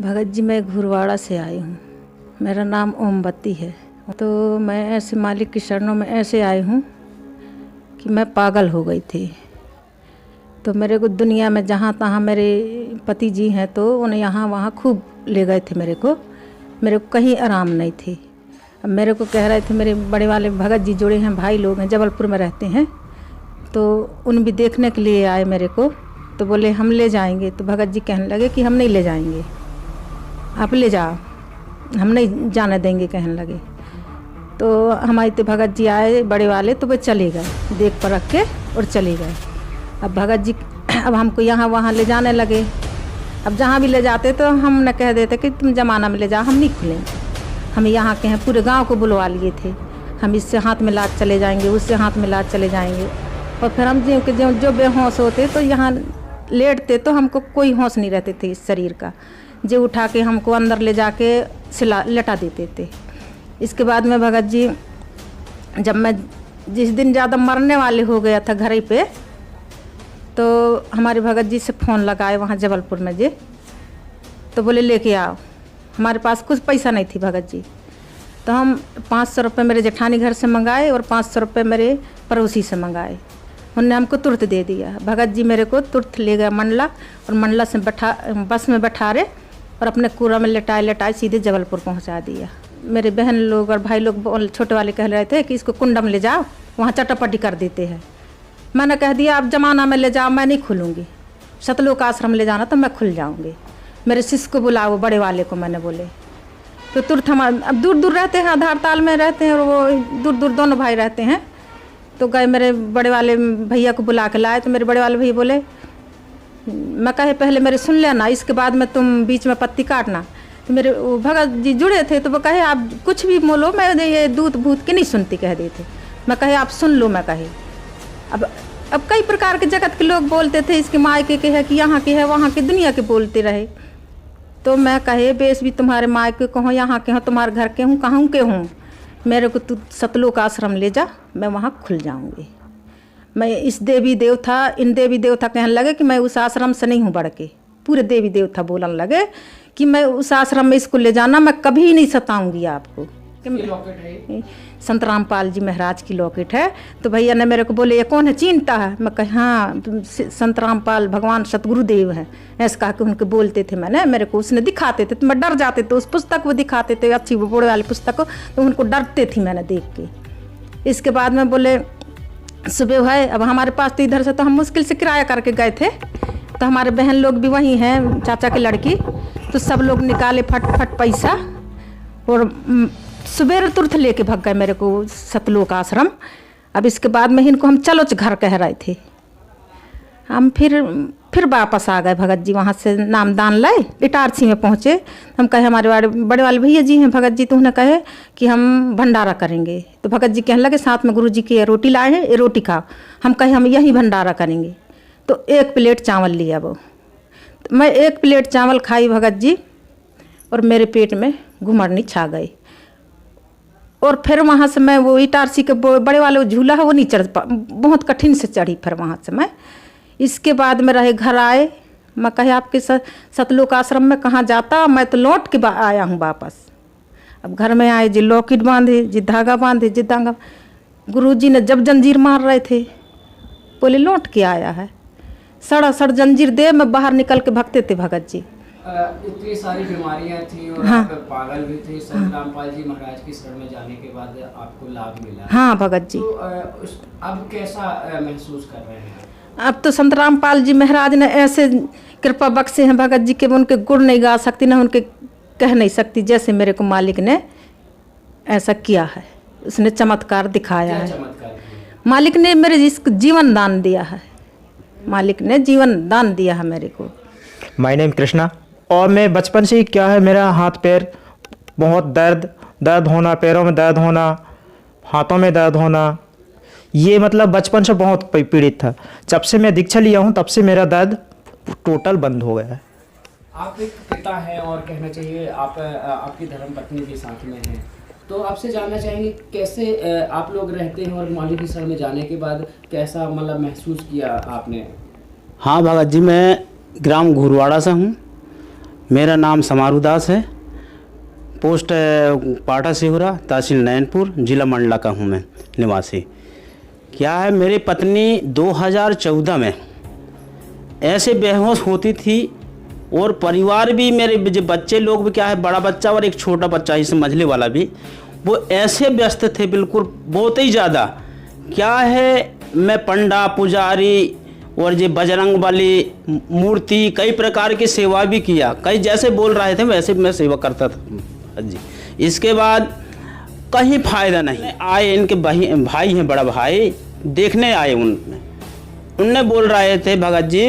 भगत जी, मैं घुरवाड़ा से आई हूँ। मेरा नाम ओमबत्ती है। तो मैं ऐसे मालिक की शरणों में ऐसे आई हूँ कि मैं पागल हो गई थी। तो मेरे को दुनिया में जहाँ तहाँ मेरे पति जी हैं तो उन्हें यहाँ वहाँ खूब ले गए थे। मेरे को कहीं आराम नहीं थी। अब मेरे को कह रहे थे, मेरे बड़े वाले भगत जी जुड़े हैं, भाई लोग हैं, जबलपुर में रहते हैं, तो उन भी देखने के लिए आए मेरे को। तो बोले हम ले जाएंगे। तो भगत जी कहने लगे कि हम नहीं ले जाएंगे, आप ले जाओ, हम नहीं जाने देंगे, कहने लगे। तो हमारे तो भगत जी आए बड़े वाले, तो वे चले गए देख परख के और चले गए। अब भगत जी अब हमको यहाँ वहाँ ले जाने लगे। अब जहाँ भी ले जाते तो हम न कह देते कि तुम जमाना में ले जाओ, हम नहीं खुलेंगे, हम यहाँ के हैं। पूरे गांव को बुलवा लिए थे, हम इससे हाथ में लाद चले जाएंगे, उससे हाथ में लाद चले जाएंगे। और फिर हम जो बेहोश होते तो यहाँ लेटते तो हमको कोई होश नहीं रहते थे इस शरीर का। जो उठा के हमको अंदर ले जाके लेटा देते थे। इसके बाद में भगत जी, जब मैं जिस दिन ज़्यादा मरने वाले हो गया था घर पे, तो हमारे भगत जी से फ़ोन लगाए वहाँ जबलपुर में जे, तो बोले लेके आओ। हमारे पास कुछ पैसा नहीं थी भगत जी, तो हम 500 रुपये मेरे जेठानी घर से मंगाए और 500 रुपये मेरे पड़ोसी से मंगाए। उन्होंने हमको तुरंत दे दिया। भगत जी मेरे को तुरंत ले गया मंडला, और मंडला से बस में बैठा रहे और अपने कूड़ा में लेटाए सीधे जबलपुर पहुंचा दिया। मेरे बहन लोग और भाई लोग छोटे वाले कह रहे थे कि इसको कुंडम ले जाओ, वहाँ चटापटी कर देते हैं। मैंने कह दिया आप जमाना में ले जाओ, मैं नहीं खुलूँगी। सतलोक आश्रम ले जाना तो मैं खुल जाऊँगी। मेरे शिष्य को बुलाओ, बड़े वाले को, मैंने बोले। तो तुरंत हम अब दूर दूर रहते हैं, आधार ताल में रहते हैं, और वो दूर दूर दोनों भाई रहते हैं। तो गए मेरे बड़े वाले भैया को बुला के लाए। तो मेरे बड़े वाले भैया बोले, मैं कहे पहले मेरे सुन लेना, इसके बाद में तुम बीच में पत्ती काटना। तो मेरे भगत जी जुड़े थे, तो वो कहे आप कुछ भी बोलो, मैं ये दूत भूत की नहीं सुनती, कह देते। मैं कहे आप सुन लो। मैं कहे अब कई प्रकार के जगत के लोग बोलते थे, इसके मायके के है कि यहाँ के है, वहाँ के, दुनिया के बोलते रहे। तो मैं कहे बेस भी तुम्हारे मायके को हूँ, यहाँ के हूँ, तुम्हारे घर के हूँ, कहाँ के हूँ, मेरे को तू सतलोक आश्रम ले जा, मैं वहाँ खुल जाऊँगी। मैं इस देवी देवता, इन देवी देवता कहने लगे कि मैं उस आश्रम से नहीं हूँ बढ़ के। पूरे देवी देवता बोलने लगे कि मैं उस आश्रम में इसको ले जाना, मैं कभी नहीं सताऊँगी आपको। लॉकेट है संत रामपाल जी महाराज की लॉकेट है। तो भैया ने मेरे को बोले ये कौन है, चीनता है? मैं कहा हाँ, संत रामपाल भगवान सतगुरुदेव हैं, ऐसे कहा कि उनके बोलते थे। मैंने मेरे को उसने दिखाते थे, तो मैं डर जाते थे। उस पुस्तक वो दिखाते थे, अच्छी बड़े वाली पुस्तक को, तो उनको डरते थी मैंने देख के। इसके बाद में बोले सुबह है, अब हमारे पास तो इधर से तो हम मुश्किल से किराया करके गए थे। तो हमारे बहन लोग भी वहीं हैं, चाचा की लड़की, तो सब लोग निकाले फट पैसा, और सुबह तुरंत लेके भाग गए मेरे को सतलोक आश्रम। अब इसके बाद में इनको हम चलो घर कह रहे थे। हम फिर वापस आ गए। भगत जी वहाँ से नाम दान लाए, इटारसी में पहुँचे। हम कहे हमारे बड़े वाले भैया जी हैं भगत जी, तो उन्होंने कहे कि हम भंडारा करेंगे। तो भगत जी कहने लगे साथ में गुरु जी की रोटी लाए हैं, ये रोटी खाओ। हम कहे हम यही भंडारा करेंगे। तो 1 प्लेट चावल लिया वो। तो मैं 1 प्लेट चावल खाई भगत जी, और मेरे पेट में घुमड़नी छा गई। और फिर वहाँ से मैं वो इटारसी के बड़े वाले झूला है वो नहीं चढ़ पा, बहुत कठिन से चढ़ी। फिर वहाँ से मैं इसके बाद में रहे घर आए। मैं कहे आपके सतलोक आश्रम में कहाँ जाता, मैं तो लौट के आया हूँ वापस। अब घर में आए, जी लॉकेट बांधे, जी धागा बांधे, जी धागा। गुरुजी ने जब जंजीर मार रहे थे, बोले लौट के आया है। सड़ जंजीर दे मैं बाहर निकल के भगते थे भगत जी। इतनी सारी बीमारियां थी और हाँ, आप पागल भी थे। संत रामपाल जी महाराज की शरण में जाने के बाद आपको लाभ मिला। हाँ भगत जी। तो अब कैसा महसूस कर रहे हैं? अब तो संत रामपाल जी महाराज ने ऐसे कृपा बख्शे हैं भगत जी के, उनके गुण नहीं गा सकती, ना उनके कह नहीं सकती। जैसे मेरे को मालिक ने ऐसा किया है, उसने चमत्कार दिखाया है। मालिक ने मेरे जिसको जीवन दान दिया है, मालिक ने जीवन दान दिया है मेरे को। My name Krishna. और मैं बचपन से ही क्या है, मेरा हाथ पैर बहुत दर्द होना, पैरों में दर्द होना, हाथों में दर्द होना, ये मतलब बचपन से बहुत पीड़ित था। जब से मैं दीक्षा लिया हूँ तब से मेरा दर्द टोटल बंद हो गया है। आप एक पिता हैं और कहना चाहिए आप आपकी धर्मपत्नी भी साथ में हैं, तो आपसे जानना चाहेंगे कैसे आप लोग रहते हैं और मालिक की शरण में जाने के बाद कैसा मतलब महसूस किया आपने? हाँ भगत जी, मैं ग्राम घुरवाड़ा से हूँ। मेरा नाम समारू दास है, पोस्ट पाटा सिहुरा, तहसील नैनपुर, जिला मंडला का हूँ मैं निवासी। क्या है, मेरी पत्नी 2014 में ऐसे बेहोश होती थी और परिवार भी, मेरे जो बच्चे लोग भी, क्या है, बड़ा बच्चा और एक छोटा बच्चा इस मंझले वाला भी, वो ऐसे व्यस्त थे बिल्कुल बहुत ही ज़्यादा। क्या है, मैं पंडा पुजारी और ये बजरंग बली मूर्ति कई प्रकार की सेवा भी किया, कई जैसे बोल रहे थे वैसे मैं सेवा करता था जी। इसके बाद कहीं फ़ायदा नहीं आए। इनके भाई हैं, बड़ा भाई देखने आए, उनने बोल रहे थे भगत जी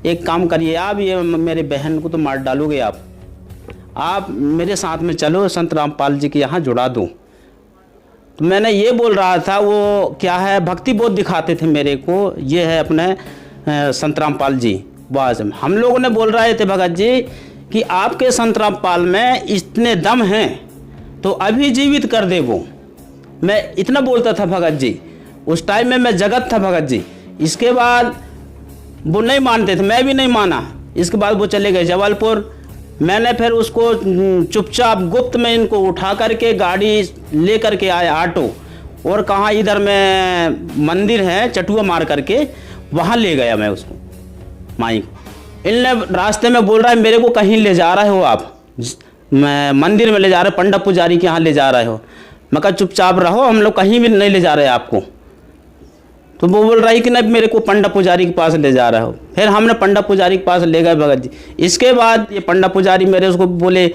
एक काम करिए, आप ये मेरे बहन को तो मार डालोगे, आप मेरे साथ में चलो, संत रामपाल जी के यहाँ जुड़ा दूँ। तो मैंने ये बोल रहा था, वो क्या है भक्ति बहुत दिखाते थे मेरे को, ये है अपने संत रामपाल जी। बस हम लोगों ने बोल रहे थे भगत जी कि आपके संत रामपाल में इतने दम हैं तो अभी जीवित कर दे वो। मैं इतना बोलता था भगत जी, उस टाइम में मैं जगत था भगत जी। इसके बाद वो नहीं मानते थे, मैं भी नहीं माना। इसके बाद वो चले गए जबलपुर। मैंने फिर उसको चुपचाप गुप्त में इनको उठा करके गाड़ी ले करके आया ऑटो, और कहाँ इधर में मंदिर है चटुआ मार करके, वहाँ ले गया मैं उसको माई को। इनने रास्ते में बोल रहा है मेरे को कहीं ले जा रहे हो आप, मैं मंदिर में ले जा रहे, पंडा पुजारी के यहाँ ले जा रहे हो। मैं कहा चुपचाप रहो, हम लोग कहीं भी नहीं ले जा रहे आपको। तो वो बोल रही कि नहीं मेरे को पंडा पुजारी के पास ले जा रहा हो। फिर हमने पंडा पुजारी के पास ले गए भगत जी। इसके बाद ये पंडा पुजारी मेरे उसको बोले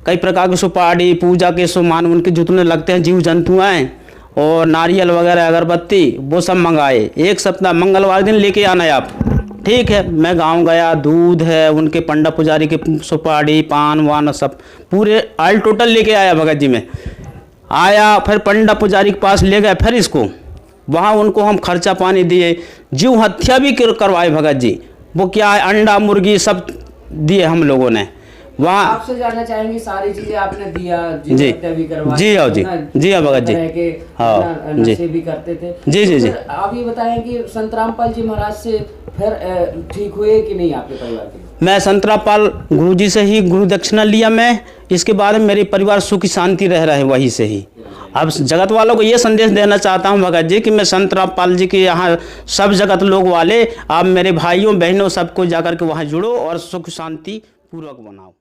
कई प्रकार के सुपारी पूजा के सामान उनके जितने लगते हैं जीव जंतुएँ और नारियल वगैरह अगरबत्ती वो सब मंगाए। एक सप्ताह मंगलवार दिन लेके आना है आप। ठीक है, मैं गांव गया, दूध है उनके पंडा पुजारी के, सुपारी पान वान सब पूरे ऑल टोटल लेके आया भगत जी में। आया फिर पंडा पुजारी के पास ले गए, फिर इसको वहाँ उनको हम खर्चा पानी दिए, जीव हत्या भी करवाए भगत जी। वो क्या है अंडा मुर्गी सब दिए हम लोगों ने वहाँ। आपसे जानना चाहेंगे सारी चीजें आपने दिया, जी भी करवाई, जी हाँ जी जी हाँ भगत जी, हाँ जी भी करते थे जी जी जी। आप ये बताएं कि संत रामपाल जी महाराज से फिर ठीक हुए कि नहीं आपके परिवार के? मैं संत रामपाल गुरु जी से ही गुरु दक्षिणा लिया मैं। इसके बाद मेरे परिवार सुखी शांति रह रहे वहीं से ही। अब जगत वालों को ये संदेश देना चाहता हूँ भगत जी कि मैं संत रामपाल जी के यहाँ सब जगत लोग वाले, आप मेरे भाइयों बहनों सबको जाकर के वहाँ जुड़ो और सुख शांति पूर्वक बनाओ।